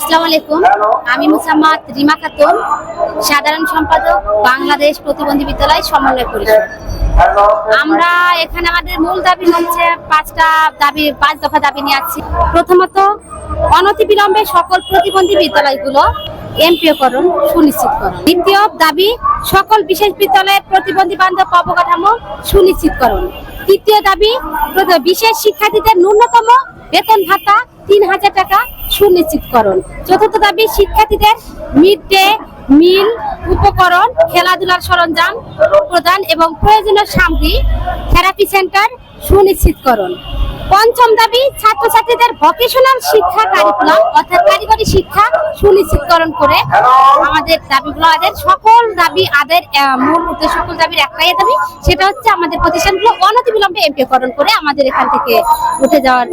আসসালামু আলাইকুম। আমি মুসাম্মাদ রিমা খাতুন, সাধারণ সম্পাদক, বাংলাদেশ প্রতিবন্ধী বিদ্যালয় সমন্বয় পরিষদ। আমরা এখানে আমাদের মূল দাবি হচ্ছে পাঁচ দফা দাবি নিয়ে আসছি। প্রথমত, অনতিবিলম্বে সকল প্রতিবন্ধী বিদ্যালয়গুলো এমপিওকরণ সুনিশ্চিতকরণ। দ্বিতীয় দাবি, সকল বিশেষ বিদ্যালয়ের প্রতিবন্ধী বান্ধব অবকাঠামো সুনিশ্চিতকরণ। তৃতীয় দাবি, বিশেষ শিক্ষার্থীদের ন্যূনতম বেতন ভাতা ৩,০০০ টাকা সুনিশ্চিতকরণ। চতুর্থ দাবি, শিক্ষার্থীদের মিড ডে মিল উপকরণ, খেলাধুলার সরঞ্জাম প্রদান এবং প্রয়োজনীয় সামগ্রী, থেরাপি সেন্টার সুনিশ্চিতকরণ। পঞ্চম দাবি, ছাত্রছাত্রীদের ভোকেশনাল শিক্ষা কারিকুলাম অর্থাৎ কারিগরি শিক্ষা সুনিশ্চিতকরণ করে আমাদের দাবিগুলো সকল দাবি মূল উদ্দেশ্য, সকল দাবির একটাই দাবি, সেটা হচ্ছে আমাদের প্রতিষ্ঠানগুলো অনতিবিলম্বে এমপিওকরণ করে আমাদের এখান থেকে উঠে যাওয়ার